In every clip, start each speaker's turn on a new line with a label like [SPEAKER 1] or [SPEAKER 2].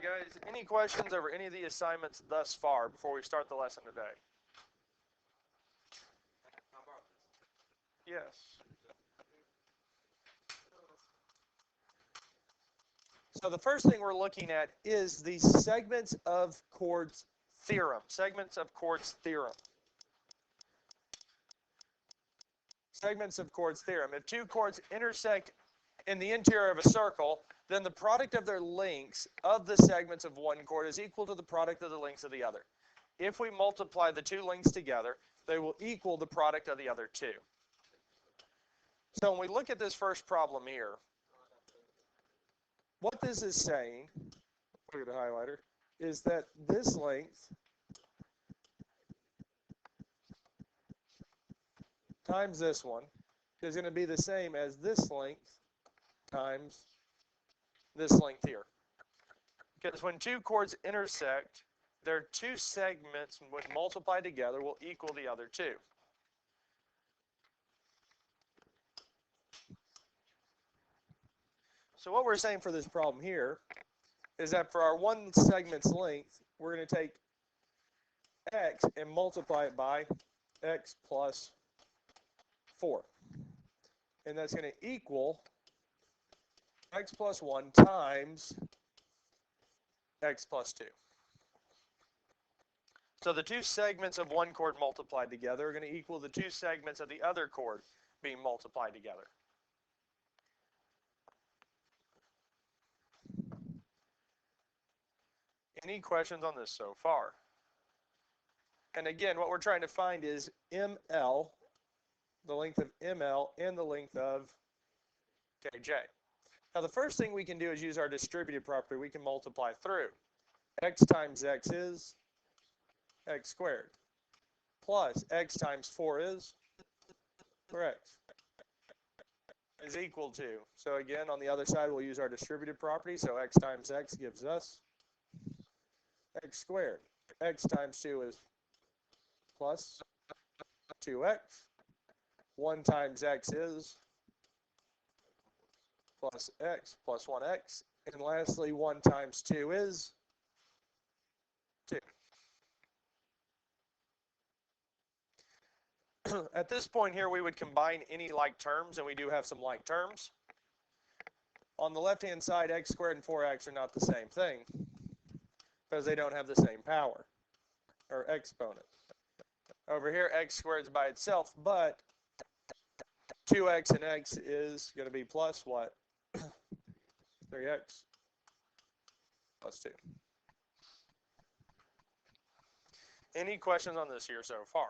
[SPEAKER 1] guys, any questions over any of the assignments thus far before we start the lesson today? Yes. So the first thing we're looking at is the segments of chords theorem. Segments of chords theorem. Segments of chords theorem. If two chords intersect in the interior of a circle, then the product of their lengths of the segments of one chord is equal to the product of the lengths of the other. If we multiply the two lengths together, they will equal the product of the other two. So when we look at this first problem here, what this is saying, look at the highlighter, is that this length times this one is going to be the same as this length times this length here. Because when two chords intersect, their two segments, when multiplied together, will equal the other two. So what we're saying for this problem here is that for our one segment's length, we're going to take x and multiply it by x plus 4. And that's going to equal x plus 1 times x plus 2. So the two segments of one chord multiplied together are going to equal the two segments of the other chord being multiplied together. Any questions on this so far? And again, what we're trying to find is ML, the length of ML, and the length of KJ. Now the first thing we can do is use our distributive property. We can multiply through. X times x is x squared, plus x times 4 is, or x, is equal to. So again, on the other side, we'll use our distributive property. So x times x gives us x squared. X times 2 is plus 2x. 1 times x is plus x plus 1x. And lastly, 1 times 2 is 2. At this point here, we would combine any like terms, and we do have some like terms. On the left-hand side, x squared and 4x are not the same thing because they don't have the same power or exponent. Over here, x squared is by itself, but 2x and x is going to be plus what? 3x plus 2. Any questions on this here so far?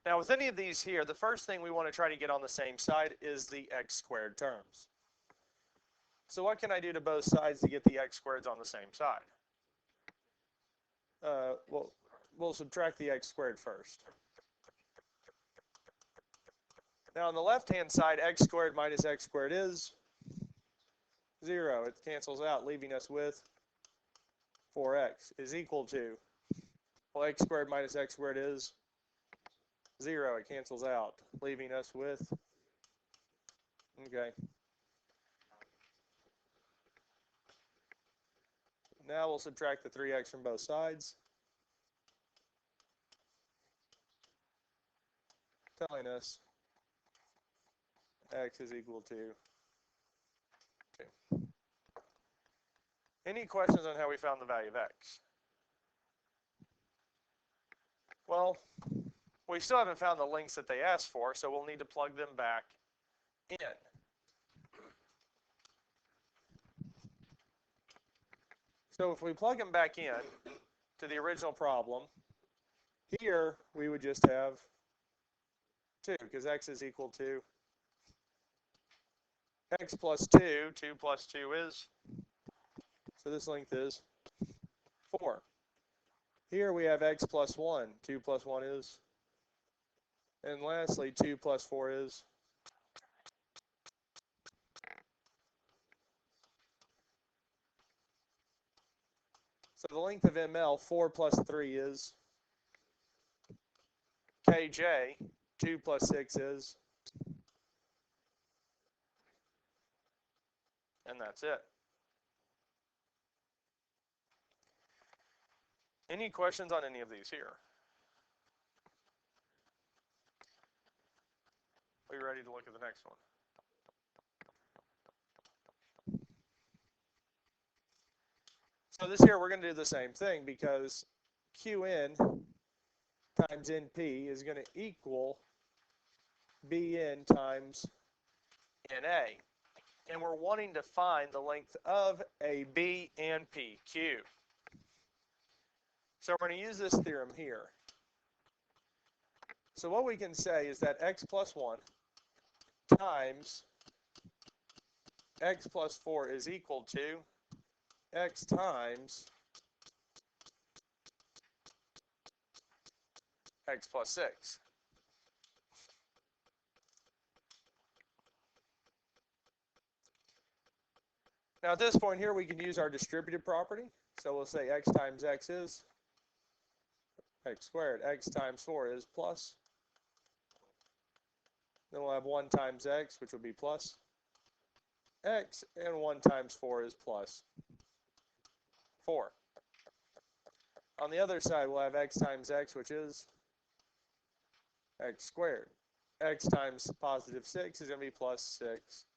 [SPEAKER 1] Now, with any of these here, the first thing we want to try to get on the same side is the x squared terms. So what can I do to both sides to get the x squareds on the same side? We'll subtract the x squared first. Now, on the left-hand side, x squared minus x squared is 0. It cancels out, leaving us with 4x is equal to, well, x squared minus x squared is 0. It cancels out, leaving us with, okay. Now we'll subtract the 3x from both sides, telling us x is equal to 2. Any questions on how we found the value of x? Well, we still haven't found the lengths that they asked for, so we'll need to plug them back in. So if we plug them back in to the original problem, here we would just have 2, because x is equal to x plus 2. 2 plus 2 is, so this length is 4. Here we have x plus 1. 2 plus 1 is, and lastly 2 plus 4 is, so the length of ML, 4 plus 3 is KJ, 2 plus 6 is, and that's it. Any questions on any of these here? Are you ready to look at the next one? So this here, we're going to do the same thing because Qn times Np is going to equal Bn times Na. And we're wanting to find the length of a B and PQ. So we're going to use this theorem here. So what we can say is that x plus 1 times x plus 4 is equal to x times x plus 6. Now at this point here, we can use our distributive property. So we'll say x times x is x squared. X times 4 is plus. Then we'll have 1 times x, which will be plus x, and 1 times 4 is plus 4. On the other side, we'll have x times x, which is x squared. X times positive 6 is going to be plus 6x.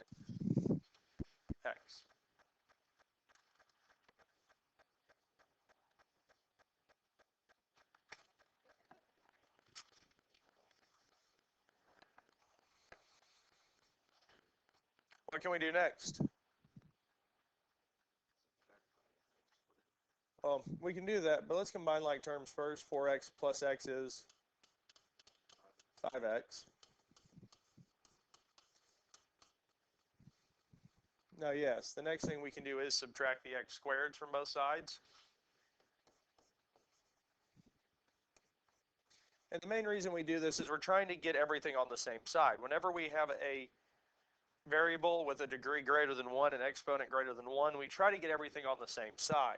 [SPEAKER 1] What can we do next? We can do that, but let's combine like terms first. 4x plus x is 5x. Now, yes, the next thing we can do is subtract the x squareds from both sides. And the main reason we do this is we're trying to get everything on the same side. Whenever we have a variable with a degree greater than 1 and exponent greater than 1, we try to get everything on the same side.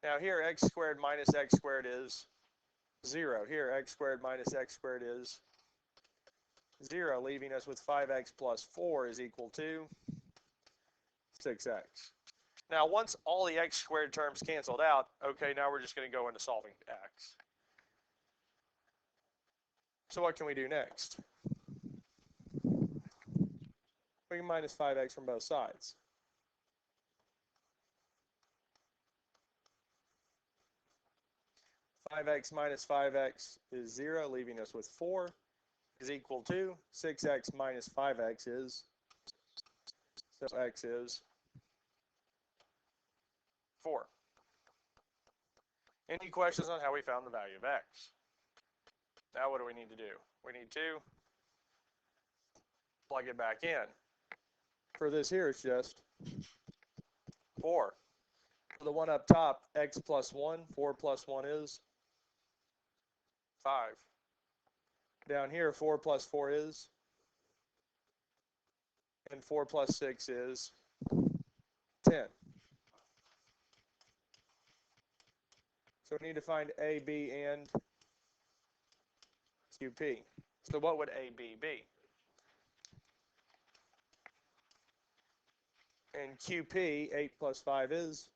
[SPEAKER 1] Now here, x squared minus x squared is 0. Here, x squared minus x squared is 0, leaving us with 5x plus 4 is equal to 6x. Now, once all the x squared terms canceled out, okay, now we're just going to go into solving x. So what can we do next? We can minus 5x from both sides. Five x minus 5x is 0, leaving us with 4 is equal to 6x minus 5x is, so x is 4. Any questions on how we found the value of x? Now what do we need to do? We need to plug it back in. For this here, it's just 4. For the one up top, x plus 1, 4 plus 1 is 5. Down here, 4 plus 4 is, and 4 plus 6 is 10. So we need to find A, B, and QP. So what would A, B be? And QP, 8 plus 5 is?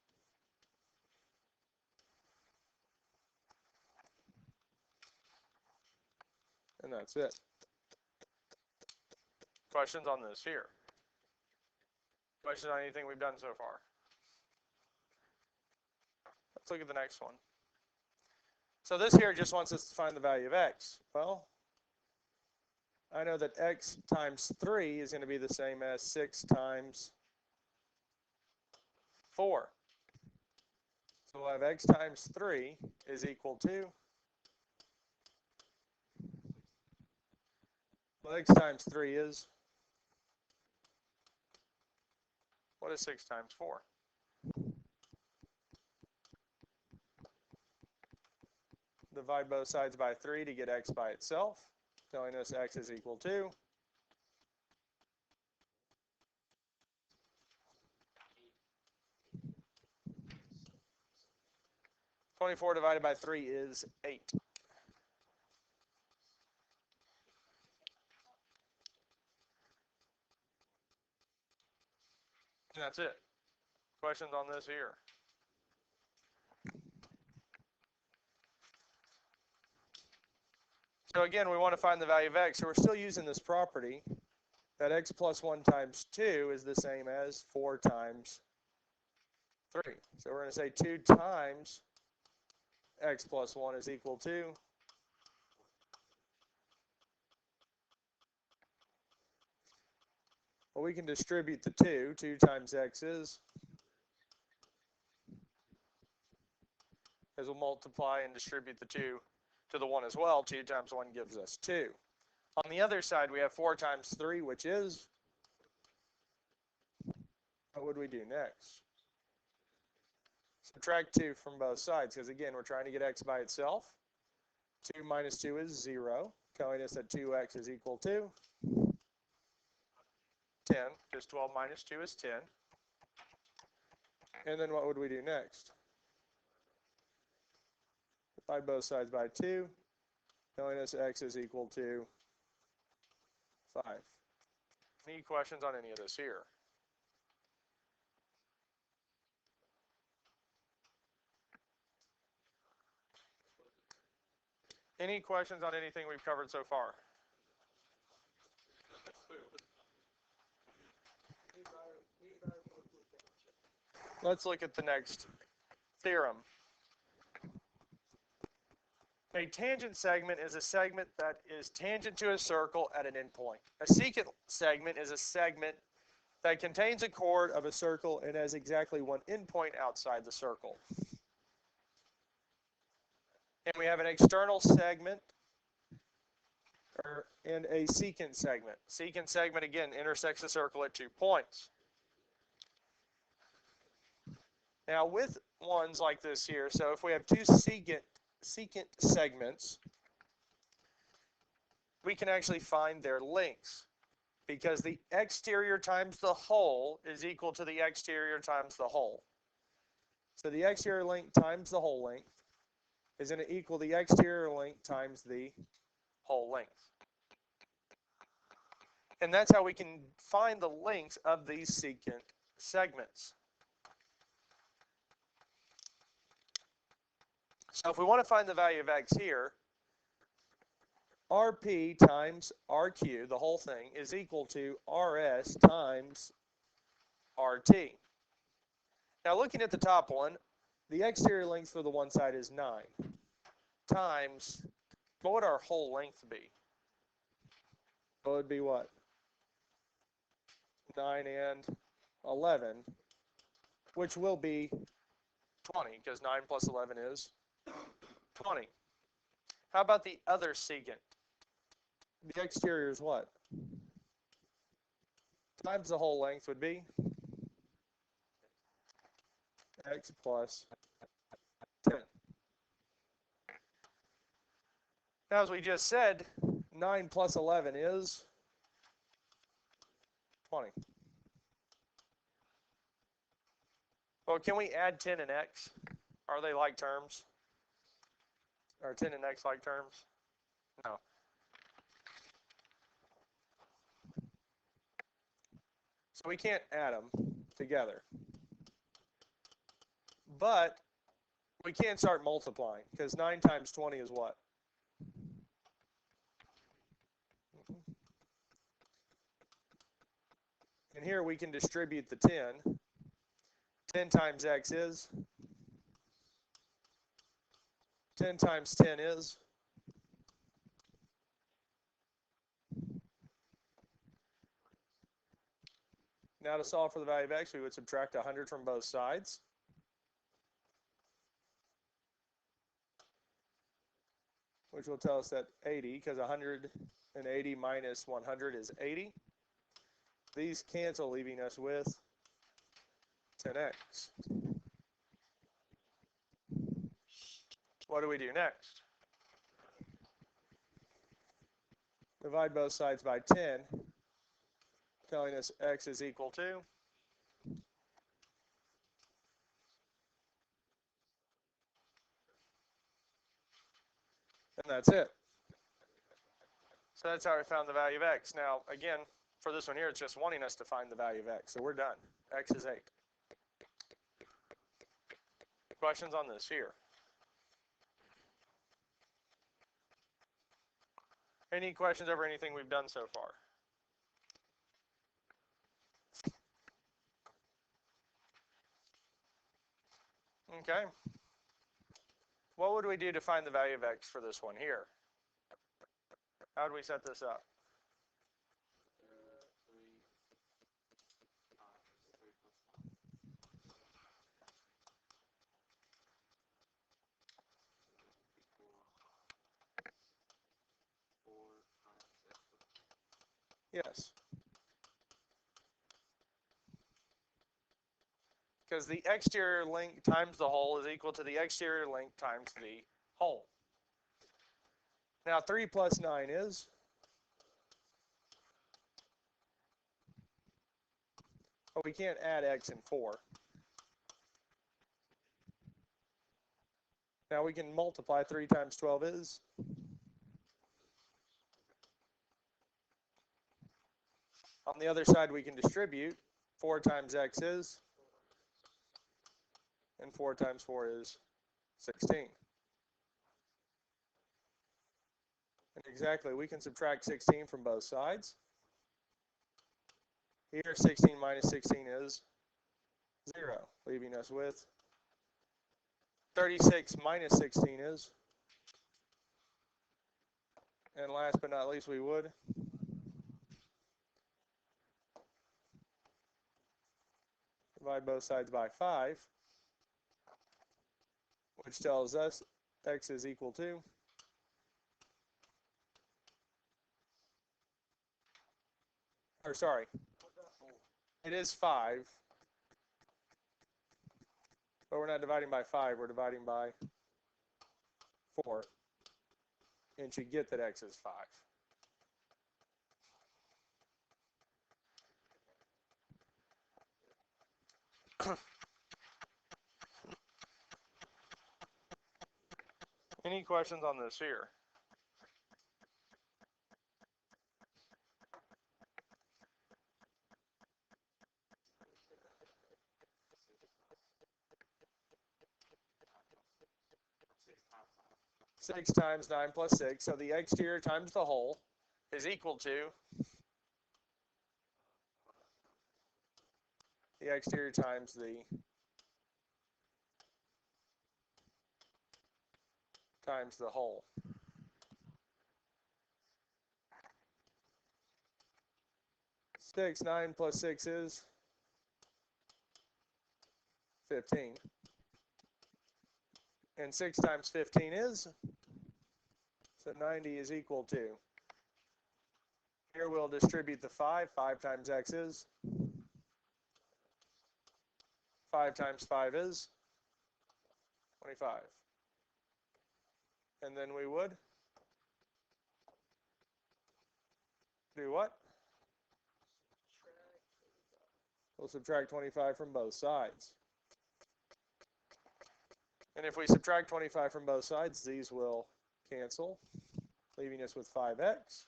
[SPEAKER 1] And that's it. Questions on this here? Questions on anything we've done so far? Let's look at the next one. So this here just wants us to find the value of x. Well, I know that x times 3 is going to be the same as 6 times 4. So we'll have x times 3 is equal to, well, x times 3 is, what is 6 times 4? Divide both sides by 3 to get x by itself, telling us x is equal to 24 divided by 3 is 8. And that's it. Questions on this here? So again, we want to find the value of x. So we're still using this property that x plus 1 times 2 is the same as 4 times 3. So we're going to say 2 times x plus 1 is equal to well, we can distribute the 2. 2 times x is, as we'll multiply and distribute the 2 to the 1 as well. 2 times 1 gives us 2. On the other side, we have 4 times 3, which is, what would we do next? Subtract 2 from both sides, because again, we're trying to get x by itself. 2 minus 2 is 0, telling us that 2x is equal to 10, because 12 minus 2 is 10. And then what would we do next? Divide both sides by 2, telling us x is equal to 5. Any questions on any of this here? Any questions on anything we've covered so far? Let's look at the next theorem. A tangent segment is a segment that is tangent to a circle at an endpoint. A secant segment is a segment that contains a chord of a circle and has exactly one endpoint outside the circle. And we have an external segment and a secant segment. Secant segment, again, intersects the circle at 2 points. Now, with ones like this here, so if we have 2 secant segments, we can actually find their lengths, because the exterior times the whole is equal to the exterior times the whole. So the exterior length times the whole length is going to equal the exterior length times the whole length. And that's how we can find the lengths of these secant segments. So if we want to find the value of x here, RP times RQ, the whole thing, is equal to RS times RT. Now looking at the top one, the exterior length for the one side is 9 times, what would our whole length be? It would be what? 9 and 11, which will be 20, because 9 plus 11 is 20. How about the other secant? The exterior is what? Times the whole length would be x plus 10. Now, as we just said, 9 plus 11 is 20. Well, can we add 10 and x? Are they like terms? Are 10 and x like terms? No. So we can't add them together. But we can start multiplying, because 9 times 20 is what? And here we can distribute the 10. 10 times x is 10 times 10 is now to solve for the value of x, we would subtract 100 from both sides. Which will tell us that 80, because 180 minus 100 is 80. These cancel, leaving us with 10x. What do we do next? Divide both sides by 10, telling us x is equal to and that's it. So that's how we found the value of x. Now, again, for this one here, it's just wanting us to find the value of x. So we're done. X is 8. Questions on this here? Any questions over anything we've done so far? Okay. What would we do to find the value of x for this one here? How would we set this up? Yes. Because the exterior length times the hole is equal to the exterior length times the hole. Now 3 plus 9 is? Well, we can't add x and 4. Now we can multiply. 3 times 12 is? On the other side, we can distribute. 4 times x is? And 4 times 4 is 16. And exactly, we can subtract 16 from both sides. Here, 16 minus 16 is 0, leaving us with 36 minus 16 is. And last but not least, we would divide both sides by 5, which tells us x is equal to it is 5, but we're not dividing by 5, we're dividing by 4, and should get that x is 5. Any questions on this here? Six times 9 plus 6, so the exterior times the hole is equal to the exterior times the hole. Six, 9 plus 6 is 15. And 6 times 15 is? So 90 is equal to. Here we'll distribute the 5. 5 times x is? 5 times 5 is? 25. And then we would do what? We'll subtract 25 from both sides. And if we subtract 25 from both sides, these will cancel, leaving us with 5x.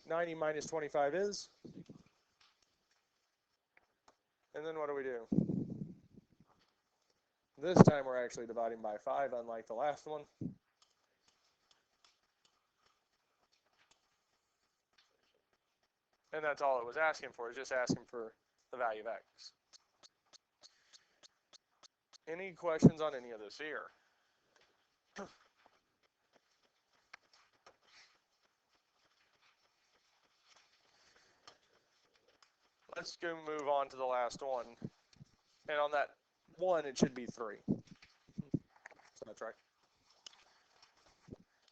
[SPEAKER 1] 90 minus 25 is? And then what do? This time we're actually dividing by 5, unlike the last one. And that's all it was asking for, is just asking for the value of x. Any questions on any of this here? Let's go move on to the last one. And on that one, it should be 3. So that's right.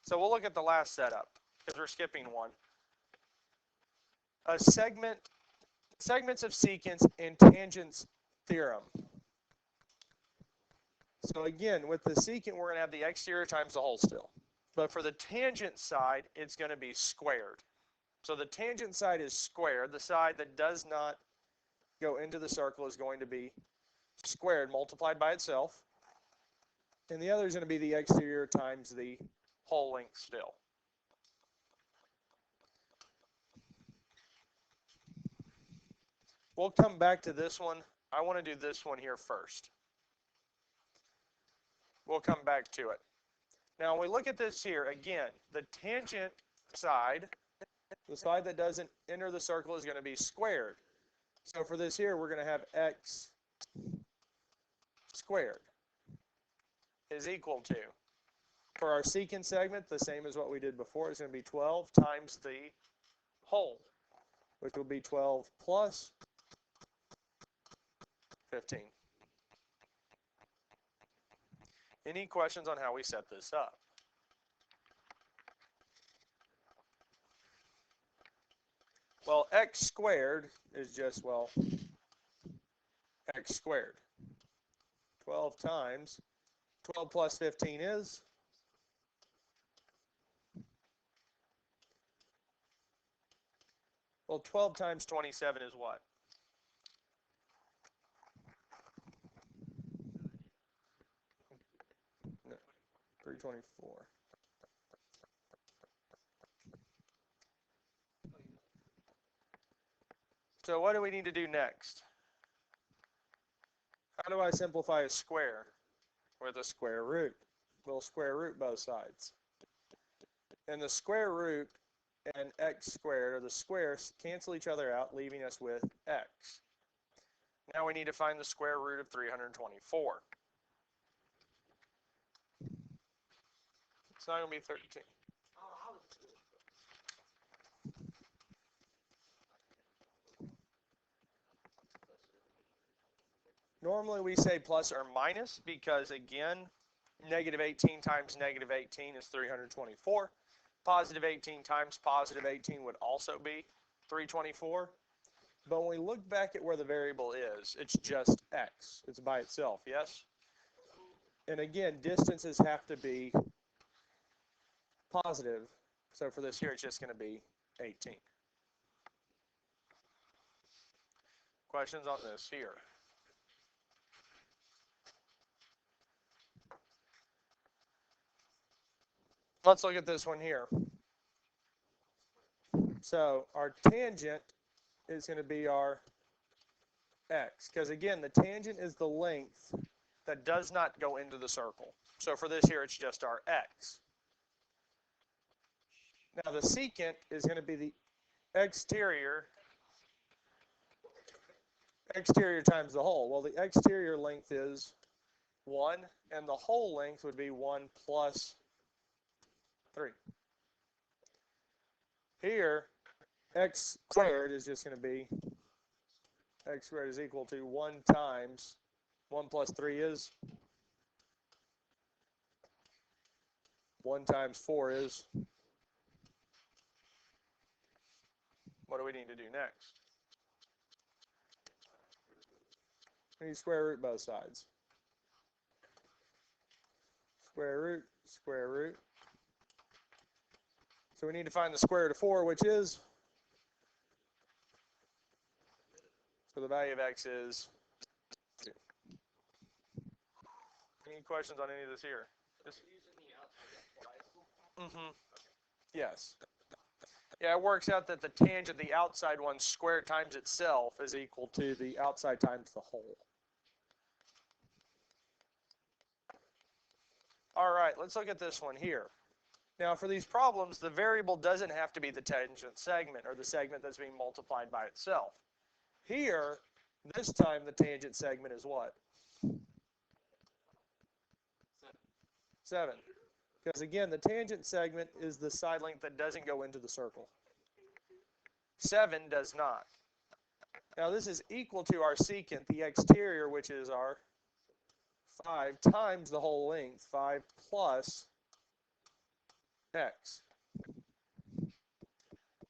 [SPEAKER 1] So we'll look at the last setup, because we're skipping one. A segments of secants and tangents theorem. So again, with the secant, we're going to have the exterior times the hole still. But for the tangent side, it's going to be squared. So the tangent side is squared. The side that does not go into the circle is going to be squared, multiplied by itself. And the other is going to be the exterior times the hole length still. We'll come back to this one. I want to do this one here first. We'll come back to it. Now, when we look at this here, again, the tangent side, the side that doesn't enter the circle, is going to be squared. So for this here, we're going to have x squared is equal to, for our secant segment, the same as what we did before. It's going to be 12 times the whole, which will be 12 plus 15. Any questions on how we set this up? Well, x squared is just, well, x squared. 12 times 12 plus 15 is? Well, 12 times 27 is what? No, 324. So what do we need to do next? How do I simplify a square? With a square root. We'll square root both sides. And the square root and x squared, or the squares, cancel each other out, leaving us with x. Now we need to find the square root of 324. It's not going to be 13. Normally we say plus or minus because, again, negative 18 times negative 18 is 324. Positive 18 times positive 18 would also be 324. But when we look back at where the variable is, it's just x. It's by itself, yes? And again, distances have to be positive. So for this here, it's just going to be 18. Questions on this here? Let's look at this one here. So our tangent is going to be our x, because again, the tangent is the length that does not go into the circle. So for this here, it's just our x. Now the secant is going to be the exterior times the whole. Well, the exterior length is 1, and the whole length would be 1 plus 3. Here, x squared is just going to be, x squared is equal to 1 times 1 plus 3 is, 1 times 4 is. What do we need to do next? We need to square root both sides. Square root, square root. So we need to find the square root of 4, which is, so the value of x is 2. Any questions on any of this here? Yes. Yeah, it works out that the tangent, the outside one squared times itself, is equal to the outside times the whole. All right, let's look at this one here. Now, for these problems, the variable doesn't have to be the tangent segment, or the segment that's being multiplied by itself. Here, this time the tangent segment is what? 7. Because again, the tangent segment is the side length that doesn't go into the circle. 7 does not. Now this is equal to our secant, the exterior, which is our 5 times the whole length, 5 plus x.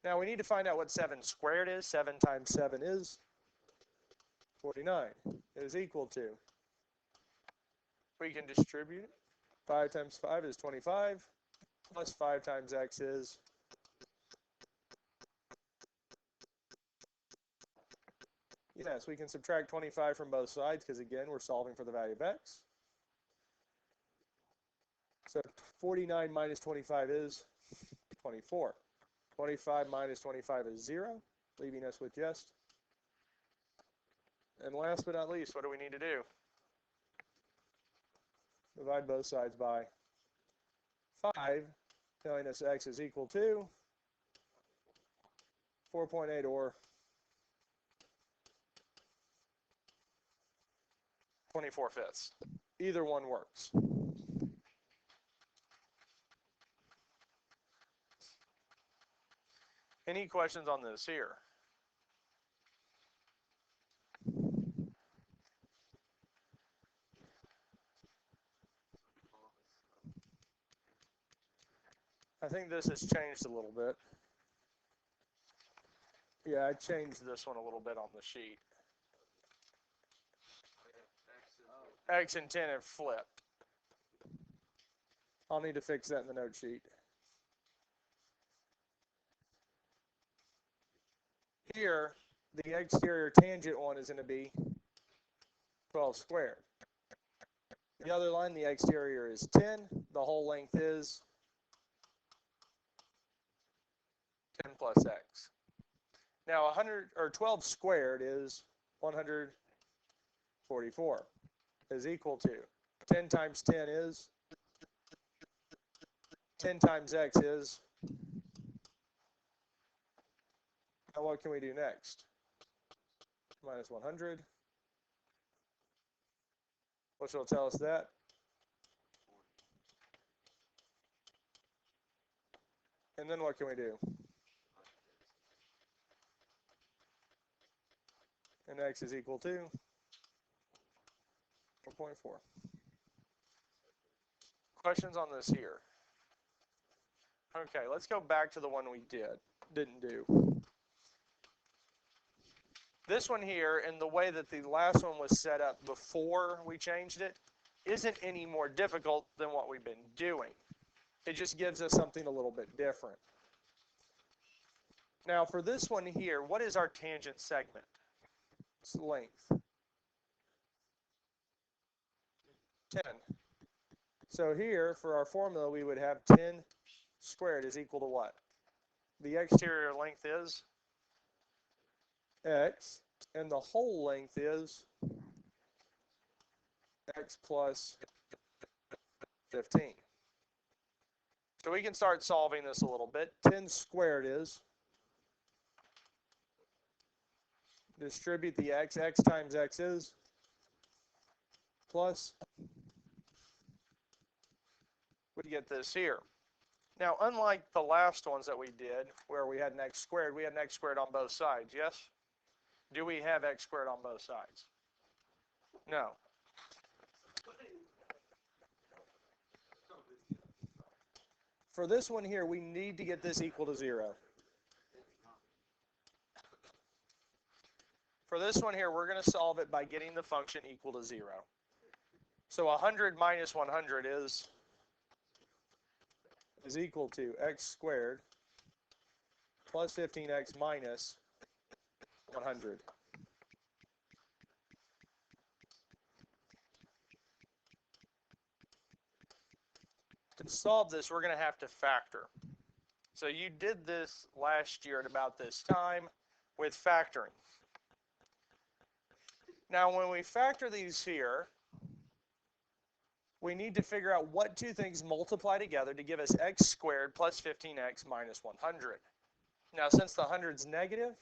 [SPEAKER 1] Now we need to find out what 7 squared is. 7 times 7 is 49. It is equal to, we can distribute it. 5 times 5 is 25, plus 5 times x is, yes, we can subtract 25 from both sides because, again, we're solving for the value of x. So 49 minus 25 is 24. 25 minus 25 is 0, leaving us with just. And last but not least, what do we need to do? Divide both sides by 5 telling us x is equal to 4.8 or 24/5. Either one works. Any questions on this here? I think this has changed a little bit. Yeah, I changed this one a little bit on the sheet. X and 10 have flipped. I'll need to fix that in the note sheet. Here, the exterior tangent one is going to be 12 squared. The other line, the exterior is 10. The whole length is 10 plus x. Now 100 or 12 squared is 144 is equal to 10 times 10 is 10 times x is. Now what can we do next? Minus 100. Which will tell us that. And then what can we do? And x is equal to 4.4. Questions on this here? Okay, let's go back to the one we didn't do. This one here, and the way that the last one was set up before we changed it, isn't any more difficult than what we've been doing. It just gives us something a little bit different. Now for this one here, what is our tangent segment? It's length. 10. So here, for our formula, we would have 10 squared is equal to what? The exterior length is x, and the whole length is x plus 15. So we can start solving this a little bit. 10 squared is, distribute the x times x is, plus, we get this here. Now, unlike the last ones that we did, where we had an x squared, we had an x squared on both sides, yes? Do we have x squared on both sides? No. For this one here, we need to get this equal to 0. For this one here, we're going to solve it by getting the function equal to 0. So 100 minus 100 is equal to x squared plus 15x minus 100. To solve this, we're going to have to factor. So you did this last year at about this time with factoring. Now when we factor these here, we need to figure out what two things multiply together to give us x squared plus 15x minus 100. Now since the 100's negative,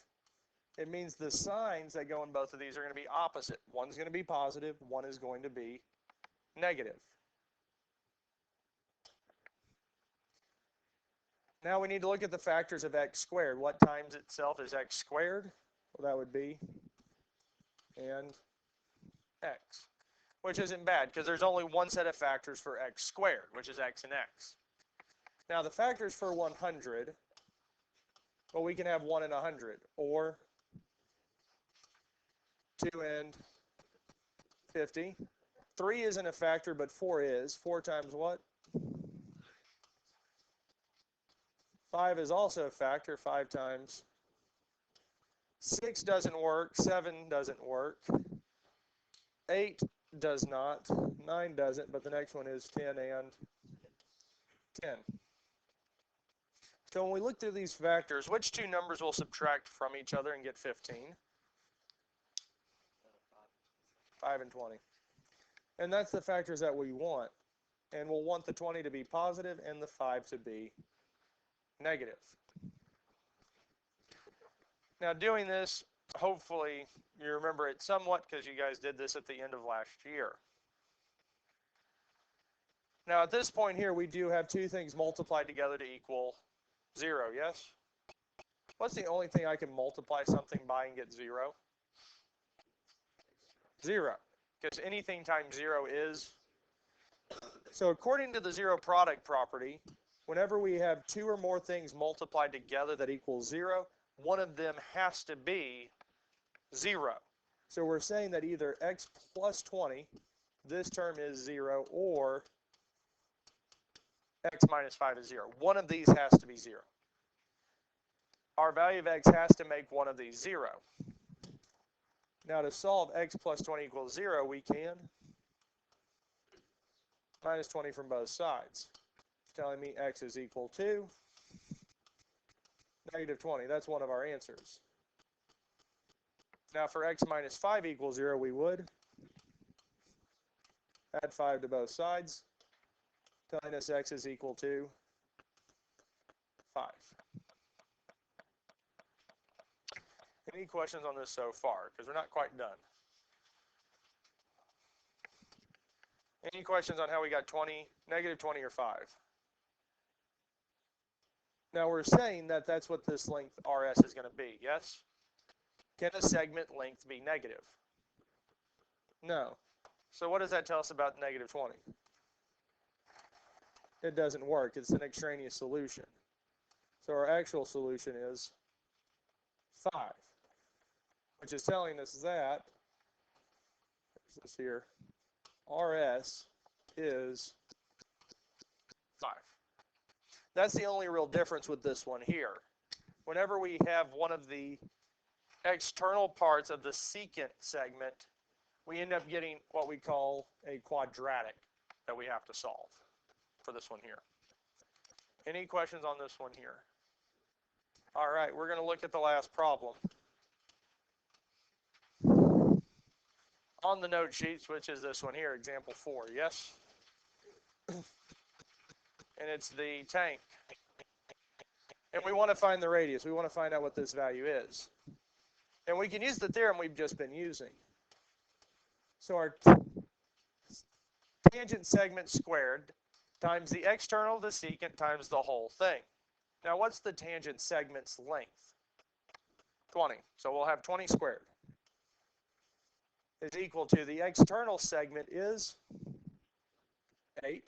[SPEAKER 1] it means the signs that go in both of these are going to be opposite. One's going to be positive, one is going to be negative. Now we need to look at the factors of x squared. What times itself is x squared? Well, that would be and x, which isn't bad because there's only one set of factors for x squared, which is x and x. Now the factors for 100, well, we can have 1 and 100, or 2 and 50. 3 isn't a factor, but 4 is. 4 times what? 5 is also a factor, 5 times. 6 doesn't work, 7 doesn't work. 8 does not, 9 doesn't, but the next one is 10 and 10. So when we look through these factors, which two numbers will subtract from each other and get 15? 5 and 20. And that's the factors that we want. and we'll want the 20 to be positive and the 5 to be negative. Now doing this, hopefully you remember it somewhat because you guys did this at the end of last year. Now at this point here, we do have two things multiplied together to equal 0, yes? What's the only thing I can multiply something by and get 0? 0, because anything times 0 is. So according to the zero product property, whenever we have two or more things multiplied together that equals 0, one of them has to be 0. So we're saying that either x plus 20, this term is 0, or x minus 5 is 0. One of these has to be 0. Our value of x has to make one of these 0. Now to solve x plus 20 equals 0, we can minus 20 from both sides. It's telling me x is equal to negative 20. That's one of our answers. Now for x minus 5 equals 0, we would add 5 to both sides, telling us x is equal to 5. Any questions on this so far? Because we're not quite done. Any questions on how we got 20, negative 20 or 5? Now we're saying that that's what this length RS is going to be, yes? Can a segment length be negative? No. So what does that tell us about negative 20? It doesn't work. It's an extraneous solution. So our actual solution is 5, which is telling us that, where's this here, RS is 5. That's the only real difference with this one here. Whenever we have one of the external parts of the secant segment, we end up getting what we call a quadratic that we have to solve for this one here. Any questions on this one here? All right, we're going to look at the last problem. On the note sheets, which is this one here, example 4, yes? And it's the tank. And we want to find the radius. We want to find out what this value is. And we can use the theorem we've just been using. So our tangent segment squared times the external of the secant times the whole thing. Now what's the tangent segment's length? 20. So we'll have 20 squared is equal to the external segment is 8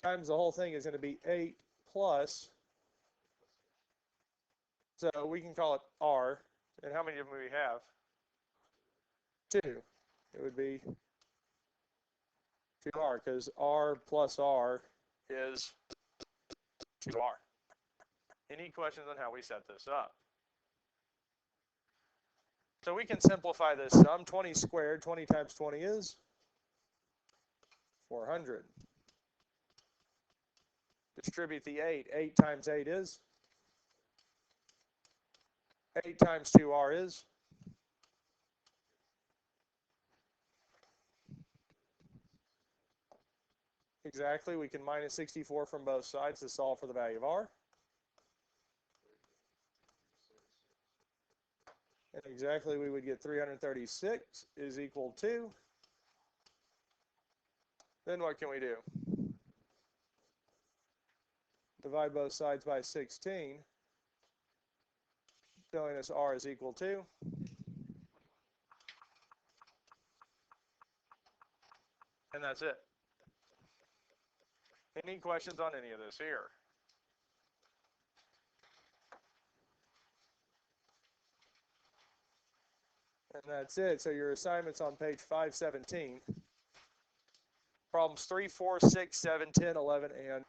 [SPEAKER 1] times the whole thing is going to be 8 plus, so we can call it R. And how many of them do we have? 2. It would be 2R, because R plus R is 2R. Any questions on how we set this up? So we can simplify this sum. 20 squared, 20 times 20 is 400. Distribute the 8. 8 times 8 is 8 times 2R is exactly. We can minus 64 from both sides to solve for the value of R. And exactly we would get 336 is equal to, then what can we do? Divide both sides by 16, telling us R is equal to, and that's it. Any questions on any of this here? And that's it. So your assignment's on page 517. Problems 3, 4, 6, 7, 10, 11, and